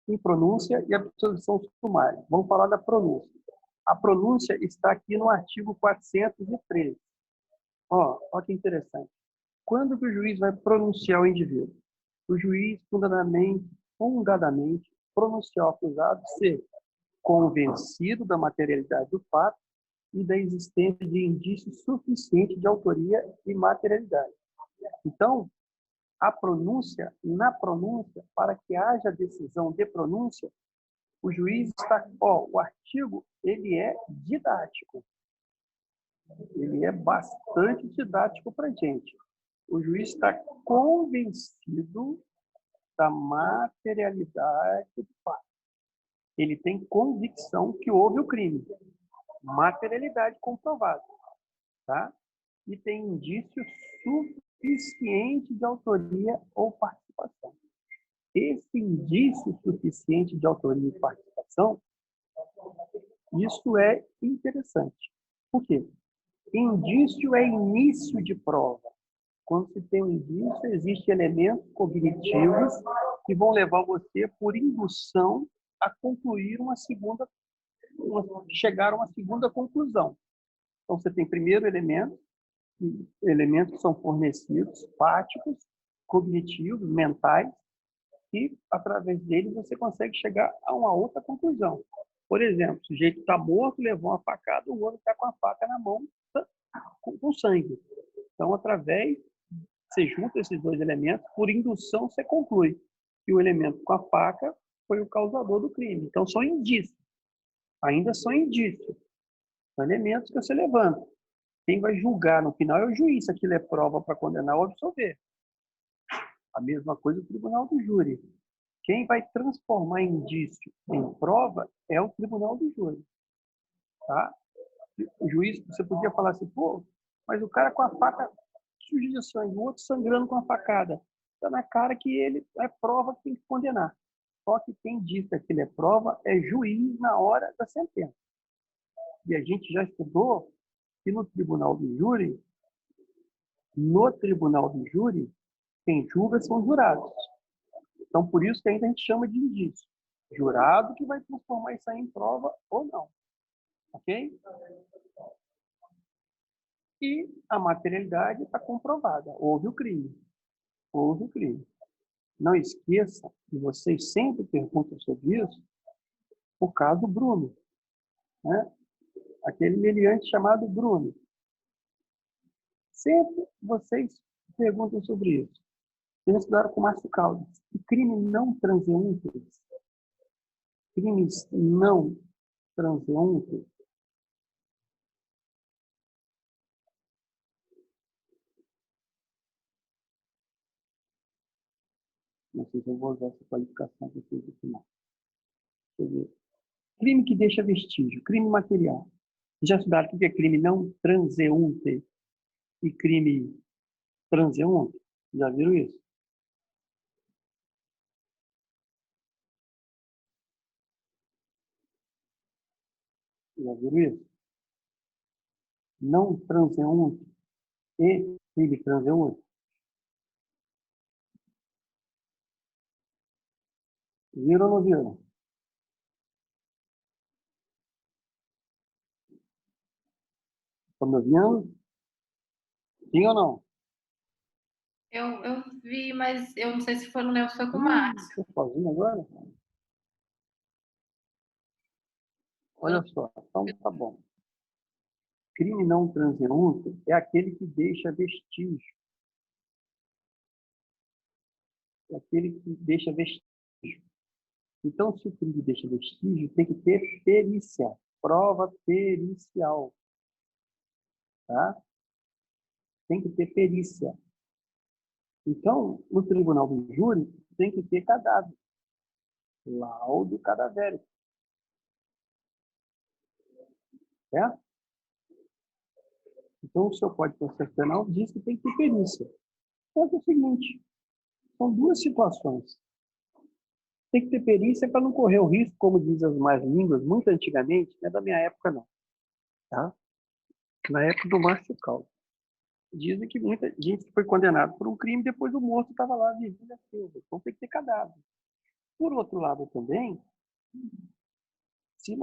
em pronúncia e absolvição sumária. Vamos falar da pronúncia. A pronúncia está aqui no artigo 413. Ó que interessante. Quando que o juiz vai pronunciar o indivíduo? O juiz, fundadamente, pronunciar o acusado ser convencido da materialidade do fato e da existência de indício suficiente de autoria e materialidade. Então, na pronúncia, para que haja decisão de pronúncia, o juiz está... o artigo, ele é didático. Ele é bastante didático para a gente. O juiz está convencido da materialidade do fato. Ele tem convicção que houve o crime. Materialidade comprovada. Tá? E tem indício suficiente de autoria ou participação. Esse indício suficiente de autoria e participação, isso é interessante. Por quê? Indício é início de prova. Quando se tem um indício, existem elementos cognitivos que vão levar você, por indução, a concluir chegar a uma segunda conclusão. Então, você tem primeiro elementos que são fornecidos, fáticos, cognitivos, mentais, e, através deles, você consegue chegar a uma outra conclusão. Por exemplo, o sujeito está morto, levou uma facada, o outro está com a faca na mão, com sangue. Então, você junta esses dois elementos, por indução, você conclui que o elemento com a faca foi o causador do crime. Então, são indícios. Ainda são indícios. São elementos que você levanta. Quem vai julgar no final é o juiz, se aquilo é prova para condenar ou absolver. A mesma coisa o tribunal do júri. Quem vai transformar indício em prova é o tribunal do júri. Tá? O juiz, você podia falar assim, mas o cara com a faca suja de sangue, o outro sangrando com a facada. Está na cara que ele é prova que tem que condenar. Só que quem diz que aquilo é prova é juiz na hora da sentença. E a gente já estudou que no tribunal do júri, quem julga são os jurados. Então, por isso que ainda a gente chama de indício. Jurado que vai transformar isso aí em prova ou não. Ok? E a materialidade está comprovada. Houve o crime. Houve o crime. Não esqueça que vocês sempre perguntam sobre isso por causa do Bruno. Né? Aquele meliante chamado Bruno. Sempre vocês perguntam sobre isso. Eles estudaram com Márcio Caldas. E crimes não transeuntes, não sei se eu vou usar essa qualificação que eu fiz aqui, não. Deixa eu ver. Crime que deixa vestígio, crime material. Já estudaram o que é crime não transeunte e crime transeunte? Já viram isso? Já viram isso? Não transeunte e crime transeunte. Viram ou não viram? Estão me ouvindo? Sim ou não? Eu vi, mas eu não sei se foi no meu, foi com o Márcio. Estou sozinho agora? Olha só, então tá bom. Crime não transeunte é aquele que deixa vestígio. É aquele que deixa vestígio. Então, se o crime deixa vestígio, tem que ter perícia, prova pericial. Tá? Tem que ter perícia. Então, no tribunal do júri, tem que ter cadáver. Laudo cadavérico. Certo? Então, o seu Código de Processo Penal diz que tem que ter perícia. Só que é o seguinte, são duas situações. Tem que ter perícia para não correr o risco, como dizem as más línguas, muito antigamente, não é da minha época não. Tá? Na época do Márcio Caldas. Dizem que muita gente foi condenada por um crime, depois o morto estava lá vivendo a Silva. Então tem que ter cadáver. Por outro lado também, se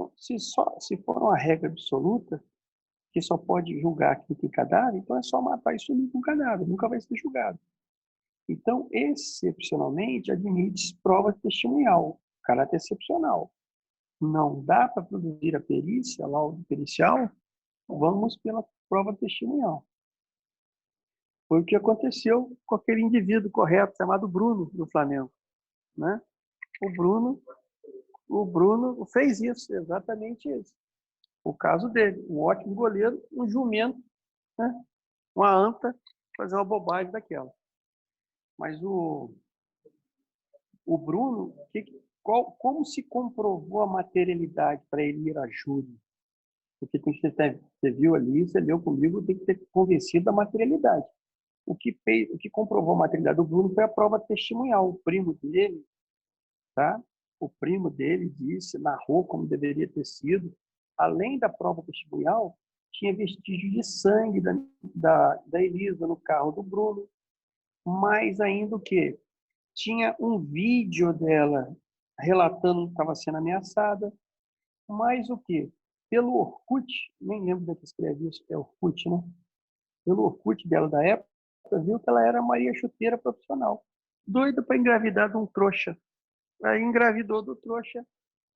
for uma regra absoluta, que só pode julgar quem tem cadáver, então é só matar e sumir com o cadáver, nunca vai ser julgado. Então, excepcionalmente, admite prova testemunhal, caráter excepcional. Não dá para produzir a perícia, laudo pericial, vamos pela prova testemunhal. Foi o que aconteceu com aquele indivíduo correto chamado Bruno, do Flamengo, né? O Bruno fez isso, exatamente isso. O caso dele, um ótimo goleiro, um jumento, né? Uma anta, fazer uma bobagem daquela. Mas o Bruno, como se comprovou a materialidade para ele ir a júri? Porque tem que você viu ali, você leu comigo, tem que ter convencido da materialidade. O que comprovou a materialidade do Bruno foi a prova testemunhal. O primo dele, tá? O primo dele disse, narrou como deveria ter sido. Além da prova testemunhal, tinha vestígio de sangue da Elisa no carro do Bruno. Mais ainda o quê? Tinha um vídeo dela relatando que estava sendo ameaçada. Mais o quê? Pelo Orkut, nem lembro de que escreve isso, é Orkut, né? Pelo Orkut dela da época, viu que ela era Maria Chuteira profissional. Doida para engravidar de um trouxa. Aí engravidou do trouxa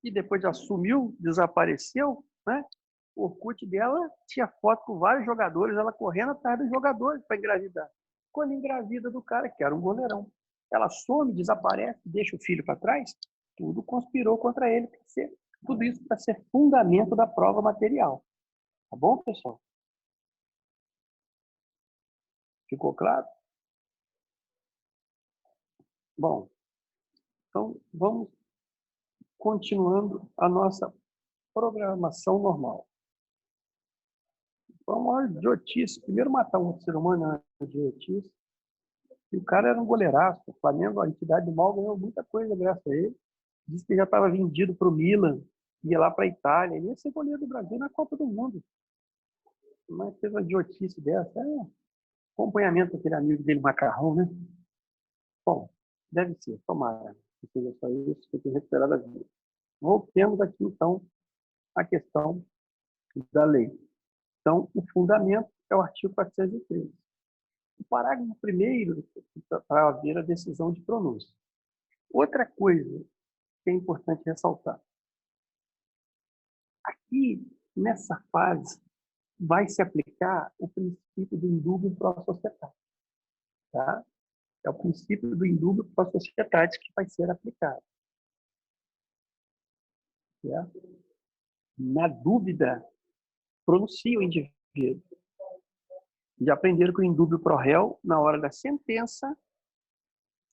e depois assumiu, desapareceu, né? O Orkut dela tinha foto com vários jogadores, ela correndo atrás dos jogadores para engravidar. Quando engravida do cara, que era um goleirão, ela some, desaparece, deixa o filho para trás, tudo conspirou contra ele. Tudo isso para ser fundamento da prova material. Tá bom, pessoal? Ficou claro? Bom, então vamos continuando a nossa programação normal. Vamos lá, idiotice. Primeiro matar um ser humano é idiotice. E o cara era um goleiraço. O Flamengo, a entidade do mal, ganhou muita coisa graças a ele. Disse que já estava vendido para o Milan, ia lá para a Itália. Ele ia ser goleiro do Brasil na Copa do Mundo. Mas teve uma idiotice dessa. Acompanhamento daquele amigo dele, Macarrão, né? Bom, deve ser, tomara que seja só isso, que tenha recuperado a vida. Voltemos aqui, então, à questão da lei. Então, o fundamento é o artigo 413. O parágrafo 1º, para haver a decisão de pronúncia. Outra coisa que é importante ressaltar. Aqui, nessa fase, vai se aplicar o princípio do indúbio pro societate. Tá? É o princípio do indúbio pro societate que vai ser aplicado. Certo? Na dúvida, pronuncia o indivíduo. Já aprenderam que o indúbio pro réu, na hora da sentença,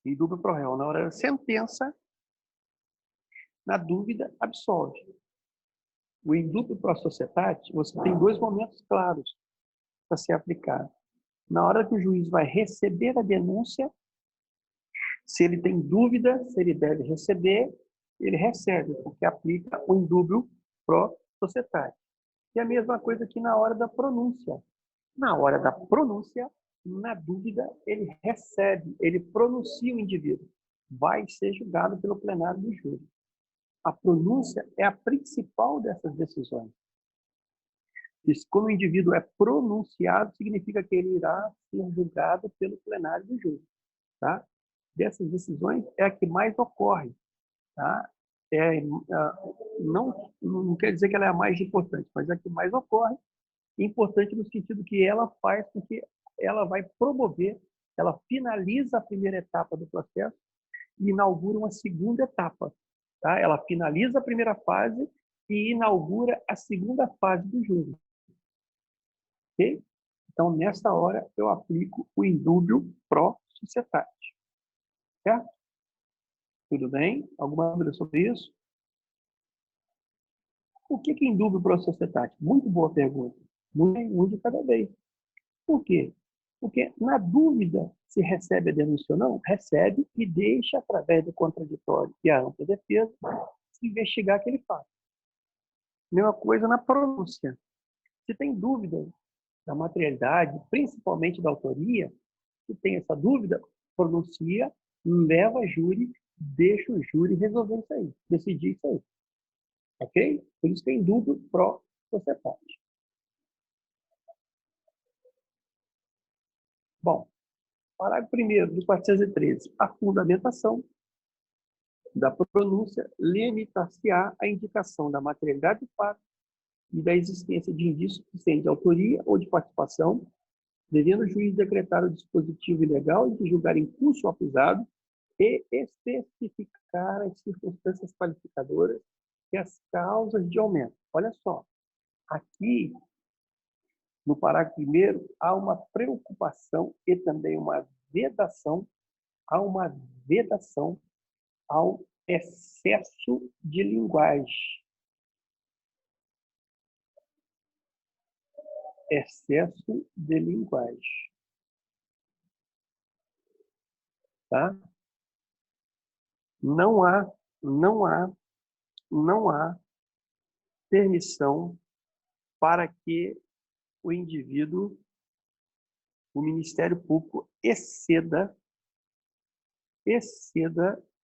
indúbio pro réu, na hora da sentença, na dúvida, absolve. O indúbio pro societate, você tem dois momentos claros para ser aplicado. Na hora que o juiz vai receber a denúncia, se ele tem dúvida se ele deve receber, ele recebe, porque aplica o indúbio pro societate. E a mesma coisa aqui na hora da pronúncia. Na hora da pronúncia, na dúvida, ele recebe, ele pronuncia o indivíduo. Vai ser julgado pelo plenário do júri. A pronúncia é a principal dessas decisões. Quando o indivíduo é pronunciado, significa que ele irá ser julgado pelo plenário do júri. Tá? Dessas decisões, é a que mais ocorre. Tá? Não quer dizer que ela é a mais importante, mas é a que mais ocorre. Importante no sentido que ela faz com que ela vai promover, ela finaliza a primeira etapa do processo e inaugura uma segunda etapa. Tá? Ela finaliza a primeira fase e inaugura a segunda fase do júri. Ok? Então, nessa hora, eu aplico o indúbio pro societate. Certo? Tudo bem? Alguma dúvida sobre isso? O que é indúbio pro societate? Muito boa pergunta. Muito de cada vez. Por quê? Porque, na dúvida se recebe a denúncia ou não, recebe e deixa, através do contraditório e a ampla defesa, se investigar aquele fato. Mesma coisa na pronúncia. Se tem dúvida da materialidade, principalmente da autoria, se tem essa dúvida, pronuncia, leva a júri deixa o júri resolver isso aí, decidir isso aí. Ok? Por isso tem duplo pró societate. Bom, parágrafo 1º do 413. A fundamentação da pronúncia limitar-se-á à indicação da materialidade do fato e da existência de indícios suficientes de autoria ou de participação, devendo o juiz decretar o dispositivo ilegal e julgar em curso o acusado e especificar as circunstâncias qualificadoras e as causas de aumento. Olha só, aqui, no parágrafo 1º, há uma preocupação e também uma vedação, ao excesso de linguagem. Excesso de linguagem. Tá? Não há permissão para que o indivíduo, o Ministério Público, exceda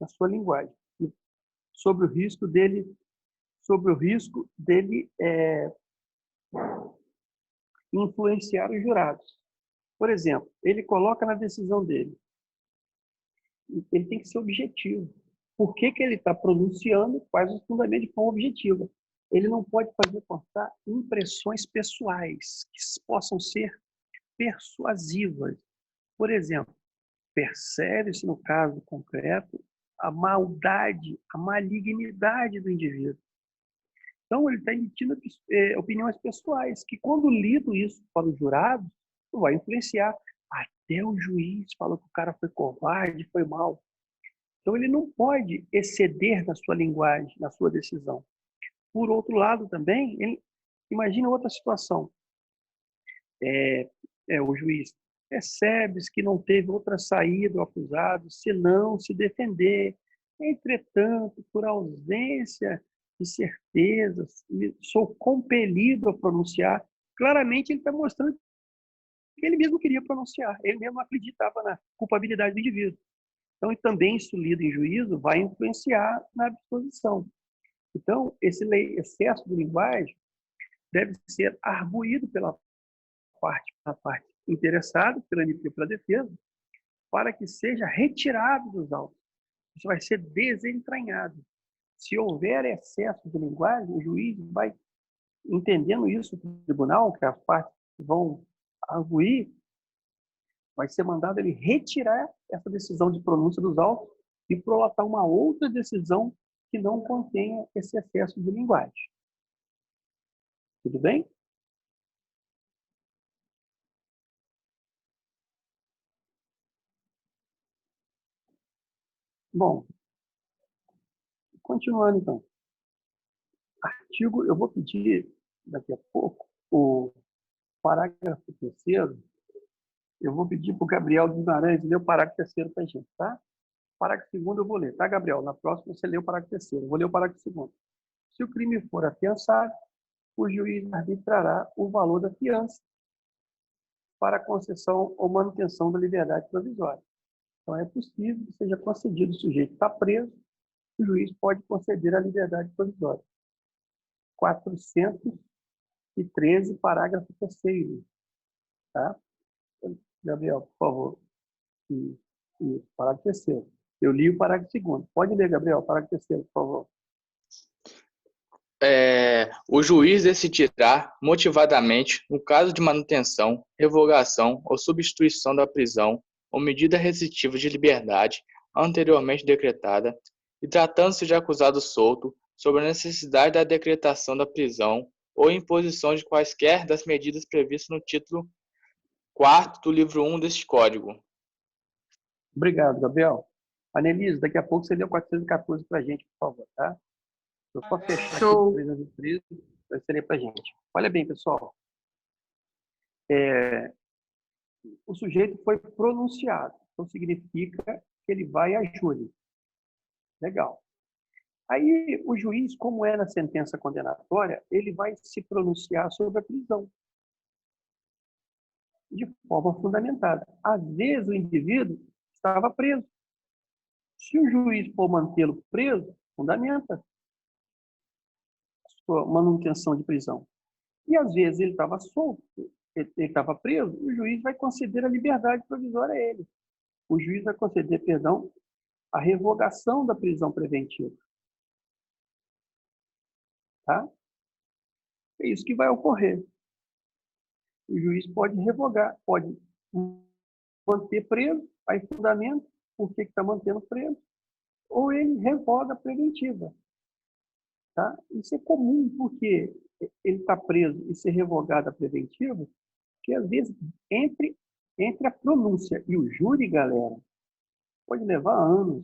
a sua linguagem. Sobre o risco dele influenciar os jurados. Por exemplo, ele coloca na decisão dele, ele tem que ser objetivo. Por que ele está pronunciando, quais os fundamentos de forma objetiva. Ele não pode fazer constar impressões pessoais que possam ser persuasivas. Por exemplo, percebe-se no caso concreto a maldade, a malignidade do indivíduo. Então, ele está emitindo opiniões pessoais, que quando lido isso para os jurados, vai influenciar. Até o juiz falou que o cara foi covarde, foi mal. Então, ele não pode exceder na sua linguagem, na sua decisão. Por outro lado, também, imagina outra situação. O juiz percebe que não teve outra saída, o acusado, senão se defender. Entretanto, por ausência de certezas, sou compelido a pronunciar. Claramente, ele está mostrando que ele mesmo queria pronunciar, ele mesmo acreditava na culpabilidade do indivíduo. Então, e também isso lido em juízo vai influenciar na disposição. Então, esse excesso de linguagem deve ser arguído pela parte interessada, pela defesa, para que seja retirado dos autos. Isso vai ser desentranhado. Se houver excesso de linguagem, o juiz vai, entendendo isso no tribunal, que as partes vão arguir, vai ser mandado ele retirar essa decisão de pronúncia dos autos e prolatar uma outra decisão que não contenha esse excesso de linguagem. Tudo bem? Bom, continuando então. Eu vou pedir daqui a pouco o parágrafo 3º, eu vou pedir para o Gabriel Guimarães ler o parágrafo 3º para a gente, tá? O parágrafo 2º eu vou ler, tá, Gabriel? Na próxima você lê o parágrafo 3º. Eu vou ler o parágrafo 2º. Se o crime for afiançado, o juiz arbitrará o valor da fiança para concessão ou manutenção da liberdade provisória. Então, é possível que seja concedido, o sujeito está preso, o juiz pode conceder a liberdade provisória. 413, parágrafo 3º. Tá? Gabriel, por favor. Isso, parágrafo 3º. Eu li o parágrafo 2º. Pode ler, Gabriel, o parágrafo 3º, por favor. O juiz decidirá motivadamente no caso de manutenção, revogação ou substituição da prisão ou medida restritiva de liberdade anteriormente decretada e tratando-se de acusado solto sobre a necessidade da decretação da prisão ou imposição de quaisquer das medidas previstas no título 4º do livro 1 deste Código. Obrigado, Gabriel. Anelise, daqui a pouco você lê o 414 para a gente, por favor, tá? Eu só fechar aqui o 313, vai ser para a gente. Olha bem, pessoal. O sujeito foi pronunciado, então significa que ele vai a júri. Legal. Aí, o juiz, como é na sentença condenatória, ele vai se pronunciar sobre a prisão. De forma fundamentada. Às vezes, o indivíduo estava preso. Se o juiz for mantê-lo preso, fundamenta a sua manutenção de prisão. E, às vezes, ele estava solto, ele estava preso, o juiz vai conceder a liberdade provisória a ele. O juiz vai conceder, perdão, a revogação da prisão preventiva. Tá? É isso que vai ocorrer. O juiz pode revogar, pode manter preso, aí fundamento, por que está mantendo preso, ou ele revoga a preventiva. Tá? Isso é comum, porque ele está preso e ser revogado a preventiva, que às vezes, entre a pronúncia e o júri, galera, pode levar anos,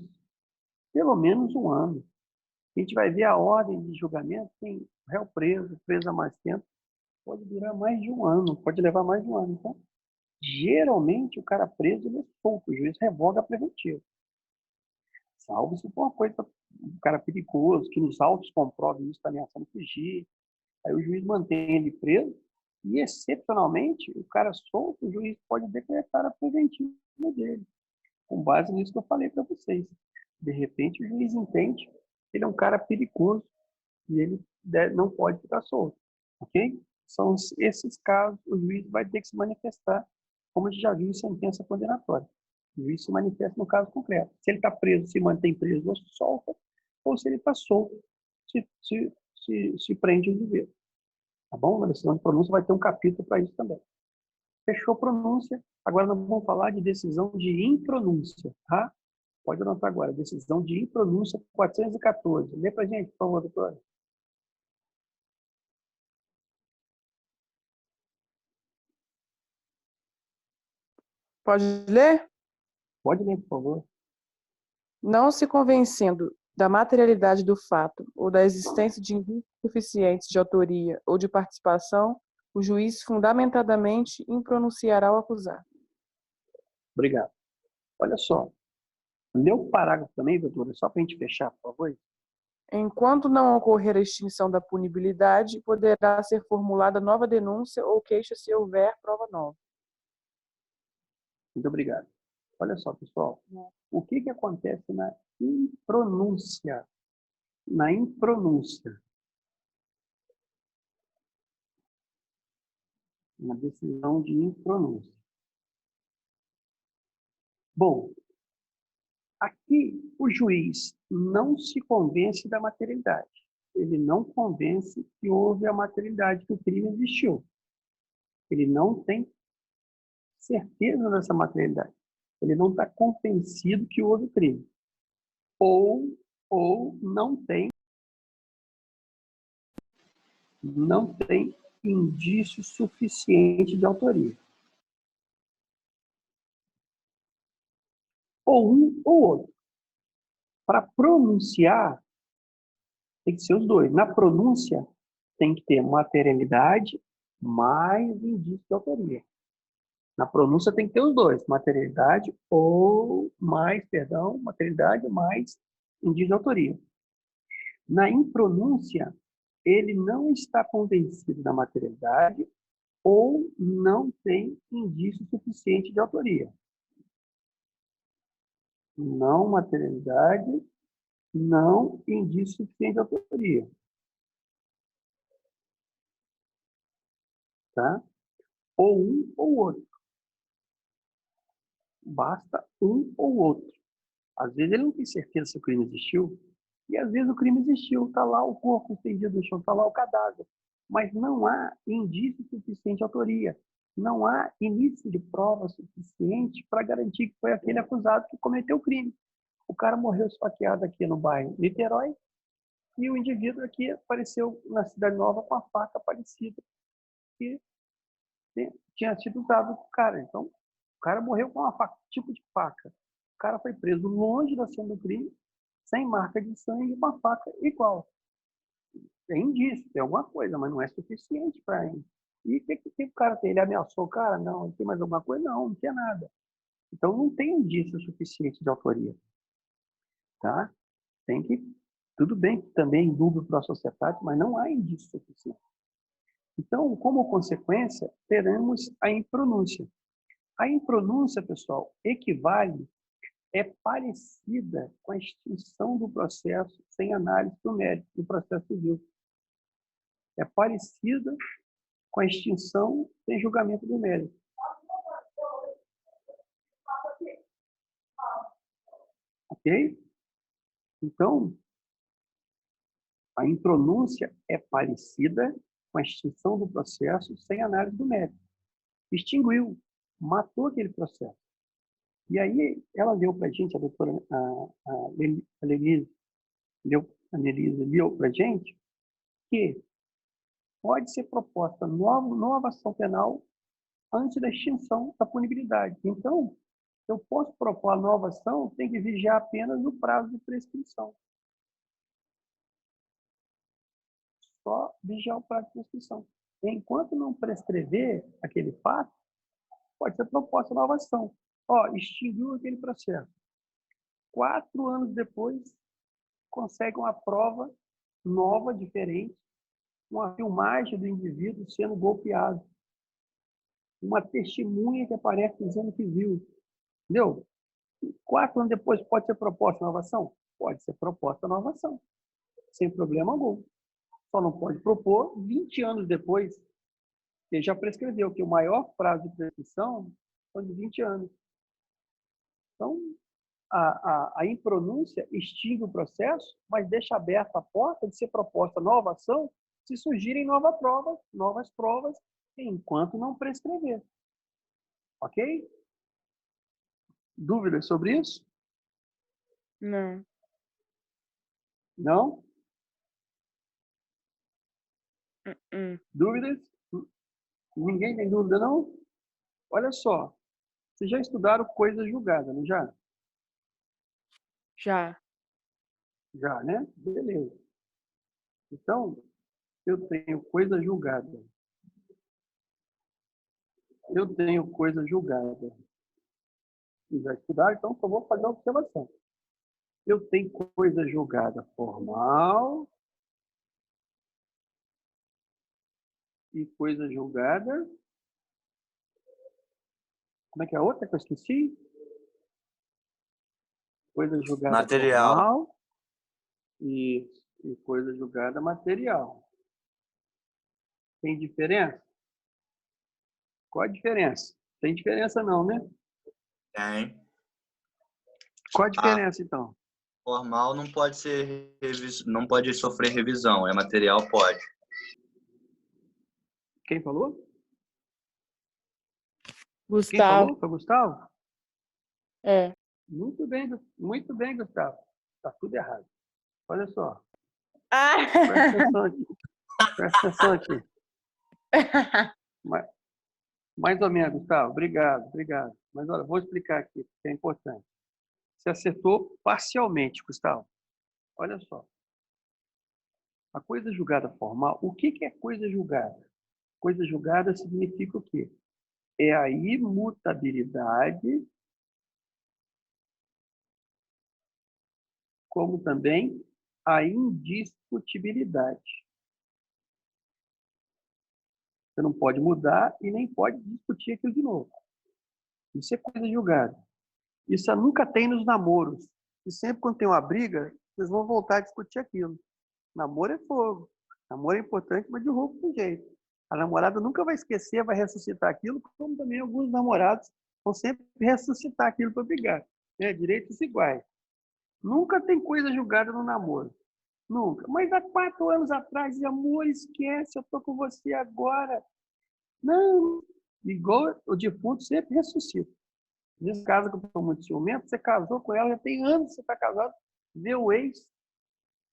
pelo menos um ano. A gente vai ver a ordem de julgamento, tem réu preso há mais tempo, pode durar mais de um ano, pode levar mais de um ano. Então, geralmente, o cara preso ele é solto, o juiz revoga a preventiva. Salvo se for uma coisa, um cara perigoso, que nos autos comprove isso, está ameaçando fugir. Aí o juiz mantém ele preso e, excepcionalmente, o cara solto, o juiz pode decretar a preventiva dele, com base nisso que eu falei para vocês. De repente, o juiz entende que ele é um cara perigoso e ele não pode ficar solto. Ok? São esses casos, o juiz vai ter que se manifestar, como a gente já viu em sentença condenatória. O juiz se manifesta no caso concreto. Se ele está preso, se mantém preso ou se solta, ou se ele está solto, se prende o dever. Tá bom? Na decisão de pronúncia vai ter um capítulo para isso também. Fechou a pronúncia. Agora nós vamos falar de decisão de impronúncia. Tá? Pode anotar agora. Decisão de impronúncia 414. Lê para a gente, por favor, doutora. Pode ler? Pode ler, por favor. Não se convencendo da materialidade do fato ou da existência de indícios suficientes de autoria ou de participação, o juiz fundamentadamente impronunciará o acusado. Obrigado. Olha só. Lê o parágrafo também, doutora, só para a gente fechar, por favor. Enquanto não ocorrer a extinção da punibilidade, poderá ser formulada nova denúncia ou queixa se houver prova nova. Muito obrigado. Olha só, pessoal. O que acontece na impronúncia? Na impronúncia. Na decisão de impronúncia. Bom, aqui o juiz não se convence da materialidade. Ele não convence que houve a materialidade, que o crime existiu. Ele não tem certeza dessa materialidade. Ele não está convencido que houve crime. Ou não tem indício suficiente de autoria. Ou um ou outro. Para pronunciar, tem que ser os dois. Na pronúncia, tem que ter materialidade mais indício de autoria. Na pronúncia tem que ter os dois. Materialidade mais indício de autoria. Na impronúncia, ele não está convencido da materialidade ou não tem indício suficiente de autoria. Não materialidade, não indício suficiente de autoria. Tá? Ou um ou outro. Basta um ou outro. Às vezes ele não tem certeza se o crime existiu, e às vezes o crime existiu, está lá o corpo estendido no chão, está lá o cadáver. Mas não há indício suficiente de autoria. Não há início de prova suficiente para garantir que foi aquele acusado que cometeu o crime. O cara morreu esfaqueado aqui no bairro Niterói e o indivíduo aqui apareceu na Cidade Nova com a faca parecida que tinha sido usado com o cara. Então, o cara morreu com uma faca, tipo de faca. O cara foi preso longe da cena do crime, sem marca de sangue, com uma faca igual. Tem indício, tem alguma coisa, mas não é suficiente para ele. E o que o cara tem? Ele ameaçou o cara? Não. Ele tem mais alguma coisa? Não, não tem nada. Então, não tem indício suficiente de autoria. Tá? Tem que... Tudo bem que também é dúvida para a sociedade, mas não há indício suficiente. Então, como consequência, teremos a impronúncia. A impronúncia, pessoal, equivale é parecida com a extinção do processo sem análise do mérito do processo civil. É parecida com a extinção sem julgamento do mérito. Ok? Então, a impronúncia é parecida com a extinção do processo sem análise do mérito. Extinguiu, matou aquele processo. E aí ela leu para a gente, a doutora Annelise leu para a gente que pode ser proposta nova ação penal antes da extinção da punibilidade. Então, eu posso propor a nova ação, tem que vigiar apenas o prazo de prescrição. Só vigiar o prazo de prescrição. Enquanto não prescrever aquele fato, pode ser proposta nova ação. Extinguiu aquele processo. 4 anos depois, consegue uma prova nova, diferente, uma filmagem do indivíduo sendo golpeado. Uma testemunha que aparece dizendo que viu. Entendeu? 4 anos depois, pode ser proposta nova ação? Pode ser proposta nova ação. Sem problema algum. Só não pode propor 20 anos depois, porque já prescreveu que o maior prazo de prescrição são de 20 anos. Então, a impronúncia extingue o processo, mas deixa aberta a porta de ser proposta nova ação se surgirem novas provas, enquanto não prescrever. Ok? Dúvidas sobre isso? Não. Não? Dúvidas? Ninguém tem dúvida, não? Olha só. Vocês já estudaram coisa julgada, não já? Já. Já, né? Beleza. Então, eu tenho coisa julgada. Eu tenho coisa julgada. Vocês já estudaram, então só vou fazer uma observação. Eu tenho coisa julgada formal e coisa julgada... Como é que é a outra que eu esqueci? Coisa julgada material. Formal e coisa julgada material. Tem diferença? Qual a diferença? Tem diferença não, né? Tem. Qual a diferença, então? Formal não pode ser não pode sofrer revisão, material pode. Quem falou? Gustavo. Quem falou? Foi Gustavo? É. Muito bem, Gustavo. Está tudo errado. Olha só. Presta atenção aqui. Mais ou menos, Gustavo. Obrigado. Mas olha, vou explicar aqui, porque é importante. Você acertou parcialmente, Gustavo. Olha só. A coisa julgada formal, o que é coisa julgada? Coisa julgada significa o quê? É a imutabilidade, como também a indiscutibilidade. Você não pode mudar e nem pode discutir aquilo de novo. Isso é coisa julgada. Isso nunca tem nos namoros. E sempre quando tem uma briga, vocês vão voltar a discutir aquilo. Namoro é fogo. Namoro é importante, mas derruba do jeito. A namorada nunca vai esquecer, vai ressuscitar aquilo, como também alguns namorados vão sempre ressuscitar aquilo para brigar. Direitos iguais. Nunca tem coisa julgada no namoro. Nunca. Mas há 4 anos atrás, amor, esquece, eu tô com você agora. Não. Igual o defunto sempre ressuscita. Nesse caso que eu estou muito ciumento, você casou com ela, já tem anos que você está casado, vê o ex,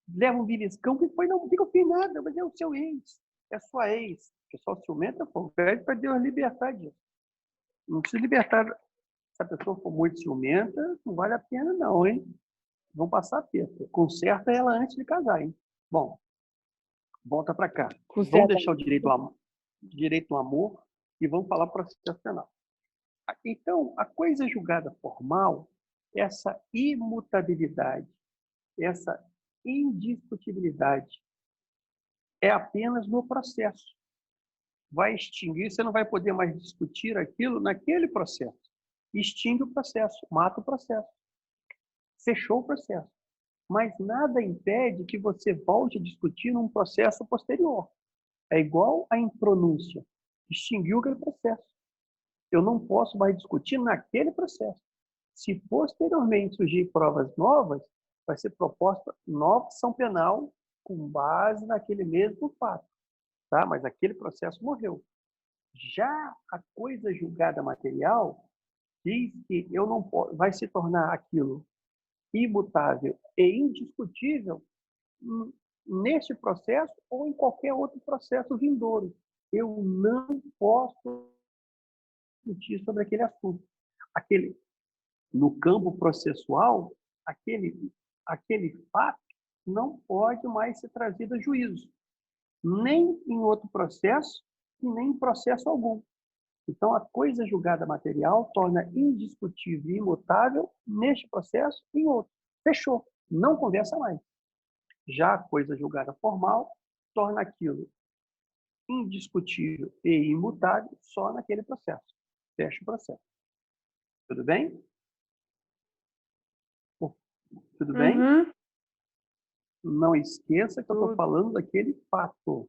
leva um beliscão, que foi, não diga fiz nada, mas é o seu ex, é sua ex. O pessoal ciumento, pede para Deus libertar disso. Não se libertar, se a pessoa for muito ciumenta, não vale a pena não, hein? Vão passar perto. Conserta ela antes de casar, hein? Bom, volta para cá. Vamos deixar o direito ao amor e vamos falar processo penal. Então, a coisa julgada formal, essa imutabilidade, essa indiscutibilidade, é apenas no processo. Vai extinguir, você não vai poder mais discutir aquilo naquele processo. Extingue o processo, mata o processo. fechou o processo. Mas nada impede que você volte a discutir num processo posterior. É igual a impronúncia. Extinguiu aquele processo. Eu não posso mais discutir naquele processo. Se posteriormente surgir provas novas, vai ser proposta nova ação penal com base naquele mesmo fato. Tá? Mas aquele processo morreu. Já a coisa julgada material diz que eu não posso, vai se tornar aquilo imutável e indiscutível neste processo ou em qualquer outro processo vindouro. Eu não posso discutir sobre aquele assunto. No campo processual, aquele fato não pode mais ser trazido a juízo, nem em outro processo e nem em processo algum. Então, a coisa julgada material torna indiscutível e imutável neste processo e em outro. Fechou. Não conversa mais. Já a coisa julgada formal torna aquilo indiscutível e imutável só naquele processo. Fecha o processo. Tudo bem? Tudo bem? Uhum. Não esqueça que eu estou Tudo. falando daquele fato.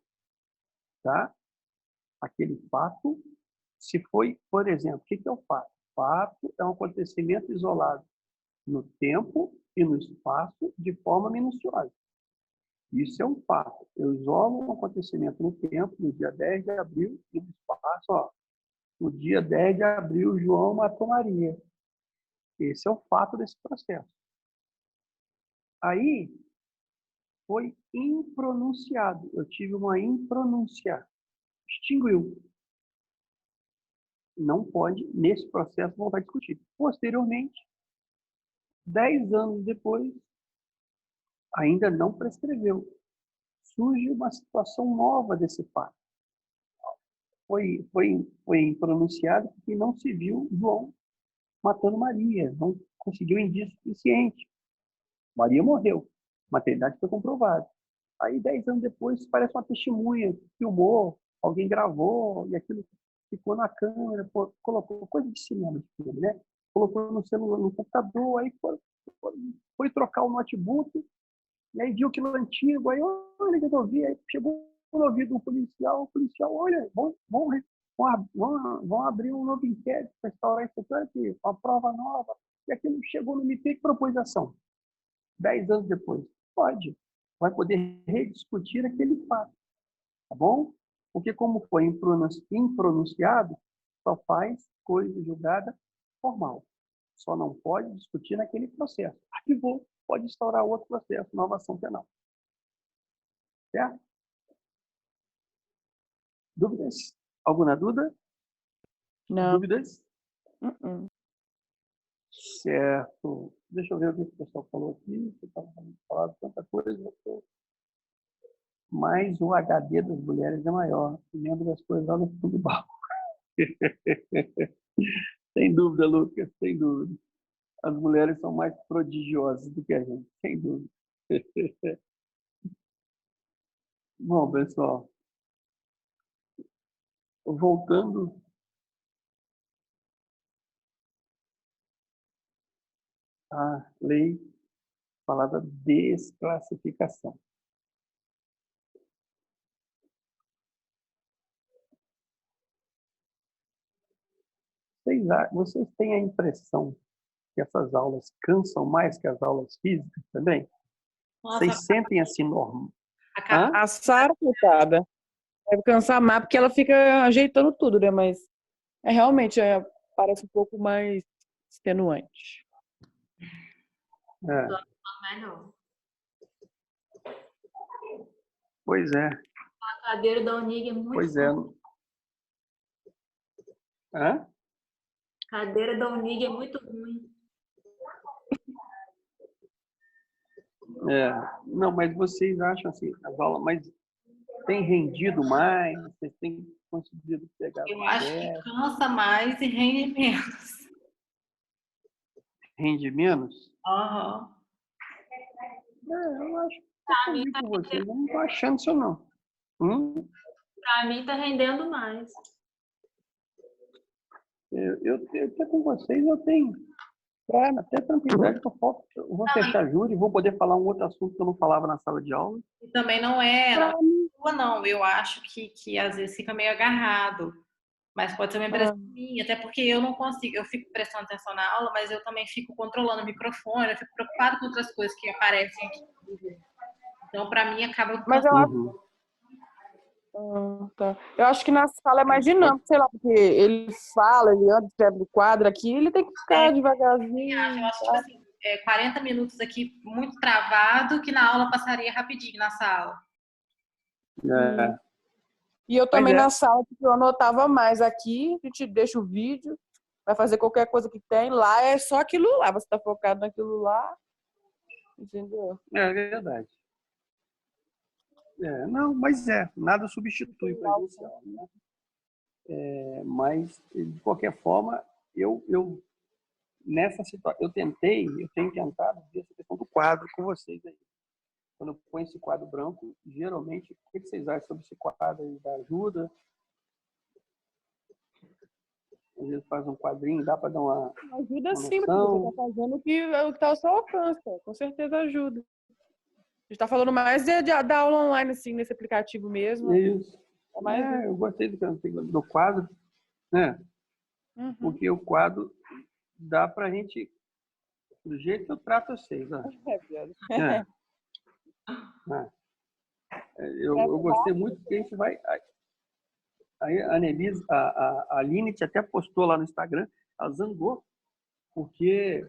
Tá? Aquele fato, se foi, por exemplo, o que é o fato? Fato é um acontecimento isolado no tempo e no espaço de forma minuciosa. Isso é um fato. Eu isolo um acontecimento no tempo, no dia 10 de abril, e no espaço, ó, no dia 10 de abril, João matou Maria. Esse é o fato desse processo. Aí, foi impronunciado. Eu tive uma impronúncia. Extinguiu. Não pode, nesse processo, voltar a discutir. Posteriormente, 10 anos depois, ainda não prescreveu. Surge uma situação nova desse fato. Foi pronunciado porque não se viu João matando Maria, não conseguiu indício suficiente. Maria morreu, maternidade foi comprovada. Aí, 10 anos depois, parece uma testemunha, filmou, alguém gravou, e aquilo ficou na câmera, colocou coisa de cinema, de filme, né? Colocou no celular, no computador, aí foi trocar o notebook, e aí viu aquilo antigo, aí olha que eu vi, aí chegou no ouvido do policial, o policial, olha, vão abrir um novo inquérito para restaurar isso aqui, uma prova nova, e aquilo chegou no MP que propôs ação. 10 anos depois, pode, vai poder rediscutir aquele fato, tá bom? Porque como foi impronunciado, só faz coisa julgada formal. Só não pode discutir naquele processo. Arquivou, pode instaurar outro processo, nova ação penal. Certo? Dúvidas? Alguma dúvida? Não. Dúvidas? Uh-uh. Certo. Deixa eu ver o que o pessoal falou aqui. Você estava falando tanta coisa. Mas o HD das mulheres é maior. Lembro das coisas lá no fundo do baú. Sem dúvida, Lucas, sem dúvida. As mulheres são mais prodigiosas do que a gente, sem dúvida. Bom, pessoal, voltando à lei falada desclassificação. Vocês têm a impressão que essas aulas cansam mais que as aulas físicas também? Nossa, Vocês sentem assim normal? acaba- A Sara, coitada, deve cansar mais porque ela fica ajeitando tudo, né? Mas realmente parece um pouco mais extenuante. É, melhor. pois é, A cadeira da Unig é muito pois é. ruim. Hã? A cadeira da Unig é muito ruim. É, não, mas vocês acham assim, as aulas, mas tem rendido mais, vocês têm conseguido pegar Eu mais acho que cansa mais e rende menos. rende menos? Aham. Eu acho que eu Pra mim, convido com vocês, eu não estou achando isso não. tá rendendo mais. Eu com vocês, eu tenho Até tranquilidade que eu vou fechar a júri e vou poder falar um outro assunto que eu não falava na sala de aula. E também não é rua, não. Eu acho que às vezes fica meio agarrado. Mas pode ser uma impressão minha, até porque eu não consigo, eu fico prestando atenção na aula, mas eu também fico controlando o microfone, eu fico preocupada com outras coisas que aparecem aqui. Então, para mim, acaba... Mas eu acho, tá. Eu acho que na sala é mais dinâmico, sei lá, porque ele fala, ele anda, escreve no quadro aqui, ele tem que ficar devagarzinho. Eu acho, tipo assim, 40 minutos aqui muito travado, que na aula passaria rapidinho na sala. E eu também Pois é. na sala, porque eu anotava mais aqui, a gente deixa o vídeo, vai fazer qualquer coisa que tem, lá é só aquilo lá, você tá focado naquilo lá, entendeu? É verdade. Não, mas nada substitui o presencial, né? Mas, de qualquer forma, eu nessa situação, eu tenho tentado ver essa questão do quadro com vocês aí. Quando eu ponho esse quadro branco, geralmente, o que vocês acham sobre esse quadro aí? Da ajuda? Às vezes faz um quadrinho, dá para dar uma Ajuda sim, porque noção. você tá fazendo o que está ao seu alcance, com certeza ajuda. A gente tá falando mais da aula online, assim, nesse aplicativo mesmo. Isso. É mais Eu gostei do quadro, né? Porque o quadro dá para a gente, do jeito que eu trato vocês. Ó. Eu gostei muito porque a gente vai... Aí a Annelise, a Aline até postou lá no Instagram, ela zangou, porque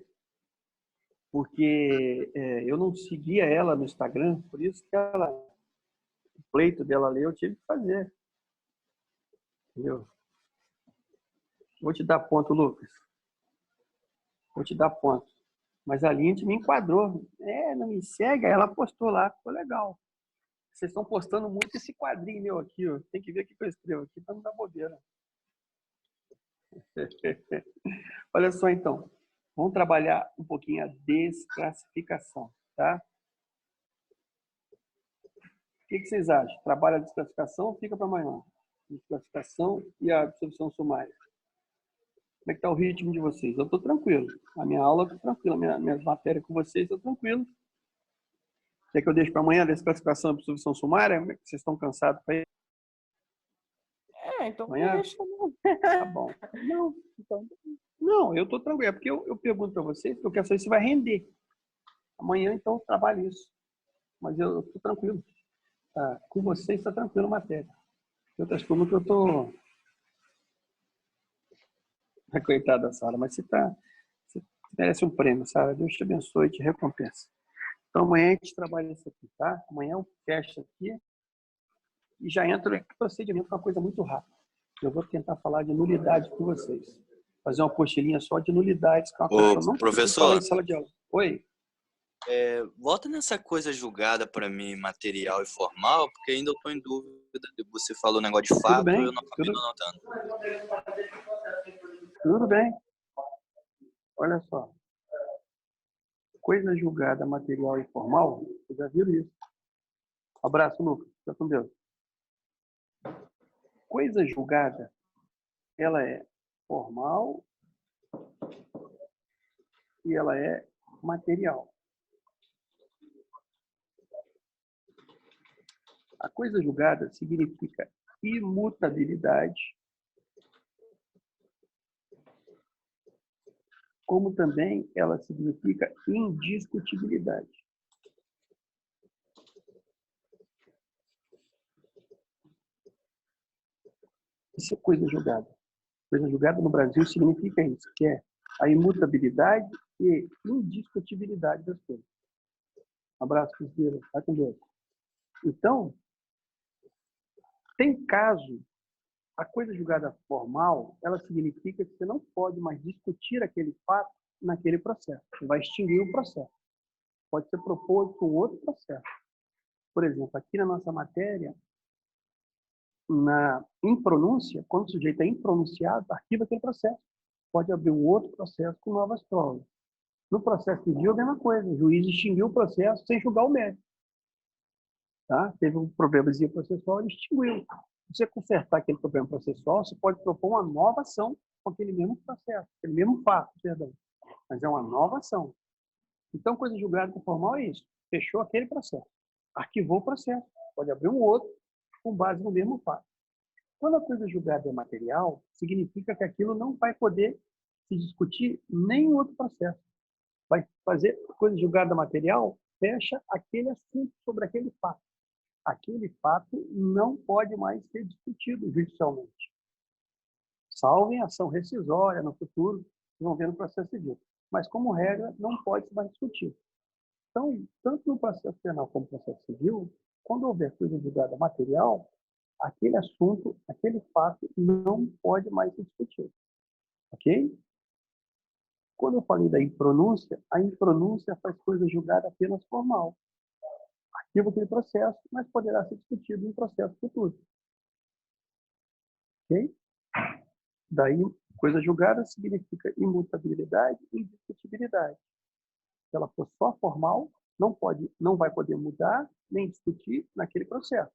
eu não seguia ela no Instagram, por isso que o pleito dela ali eu tive que fazer. Entendeu? Vou te dar ponto, Lucas. Vou te dar ponto. Mas a Aline me enquadrou. Não me segue, aí ela postou lá, ficou legal. Vocês estão postando muito esse quadrinho meu aqui, ó. Tem que ver o que eu escrevo aqui para não dar bobeira. Olha só, então. Vamos trabalhar um pouquinho a desclassificação, tá? O que vocês acham? Trabalha a desclassificação ou fica para amanhã? Desclassificação e a absorção sumária. Como é que está o ritmo de vocês? Eu estou tranquilo. A minha aula está tranquila. Minhas matérias com vocês estão tranquilo. Quer que eu deixe para amanhã a desclassificação e a absorção sumária? Como é que vocês estão cansados para ir? então amanhã? Deixa não. Tá bom. Não, eu estou tranquilo. É porque eu pergunto para vocês, porque eu quero saber se vai render. Amanhã, então, eu trabalho isso. Mas eu estou tranquilo. Com vocês está tranquilo a matéria. Tem outras turmas que eu estou... Coitada da Sara, mas você merece um prêmio, Sara. Deus te abençoe e te recompensa. Então, amanhã a gente trabalha isso aqui, tá? Amanhã eu fecho aqui e já entro no procedimento, uma coisa muito rápida. Eu vou tentar falar de nulidade com vocês. Fazer uma postilinha só de nulidades, que é uma coisa que eu não professor, falar em sala de aula. Oi? Volta nessa coisa julgada para mim, material e formal, porque ainda eu estou em dúvida. Você falou negócio de fato, eu não acabei anotando. Tudo bem. Olha só. Coisa julgada, material e formal, vocês já viram isso. Abraço, Lucas. Fica com Deus. Coisa julgada, ela é formal e ela é material. A coisa julgada significa imutabilidade, como também ela significa indiscutibilidade. Isso é coisa julgada. Coisa julgada no Brasil significa isso, que é a imutabilidade e indiscutibilidade das coisas. Um abraço, Cristina. Vai com Deus. Então, tem caso, a coisa julgada formal, ela significa que você não pode mais discutir aquele fato naquele processo. Você vai extinguir o processo. Pode ser proposto um outro processo. Por exemplo, aqui na nossa matéria, na impronúncia, quando o sujeito é impronunciado, arquiva aquele processo. Pode abrir um outro processo com novas provas. No processo civil, a mesma coisa. O juiz extinguiu o processo sem julgar o mérito. Tá? Teve um problemazinho processual, ele extinguiu. Se você consertar aquele problema processual, você pode propor uma nova ação com aquele mesmo processo, aquele mesmo fato, perdão. mas é uma nova ação. Então, coisa julgada formal é isso. Fechou aquele processo. Arquivou o processo. Pode abrir um outro com base no mesmo fato. Quando a coisa julgada é material, significa que aquilo não vai poder se discutir nem em outro processo. Vai fazer coisa julgada material, fecha aquele assunto sobre aquele fato. Aquele fato não pode mais ser discutido judicialmente. Salvo em ação rescisória no futuro, vão ver no processo civil. Mas, como regra, não pode se mais discutir. Então, tanto no processo penal como no processo civil, quando houver coisa julgada material, aquele assunto, aquele fato não pode mais ser discutido. Ok? Quando eu falei da impronúncia, a impronúncia faz coisa julgada apenas formal. Arquiva aquele processo, mas poderá ser discutido em processo futuro. Ok? Daí, coisa julgada significa imutabilidade e indiscutibilidade. Se ela for só formal, não vai poder mudar nem discutir naquele processo.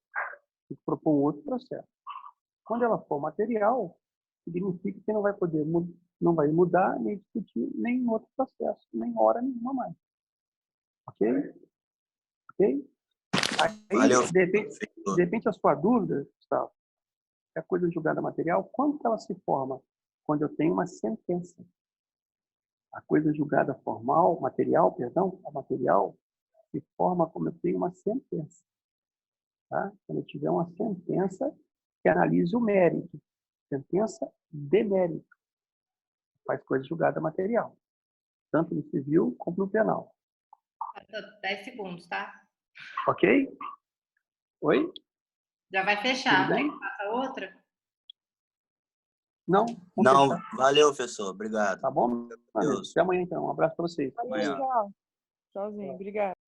Tem que propor um outro processo. Quando ela for material, significa que não vai mudar nem discutir nem em outro processo, nem hora nenhuma mais. Ok? Ok? Aí, Valeu. de repente, a sua dúvida, Gustavo, é a coisa julgada material, quando ela se forma? Quando eu tenho uma sentença. A coisa julgada formal, material, perdão, a material, se forma como eu tenho uma sentença. Tá? Quando eu tiver uma sentença que analise o mérito. Sentença de mérito. Faz coisa julgada material. Tanto no civil como no penal. 10 segundos, tá? Ok? Oi? Já vai fechar. Tudo bem? Quer que faça outra? Não? Não, Fechar. valeu, professor. Obrigado. Tá bom? Deus. Até amanhã, então. Um abraço para vocês. Amanhã. Tchau. Tchauzinho. Obrigado.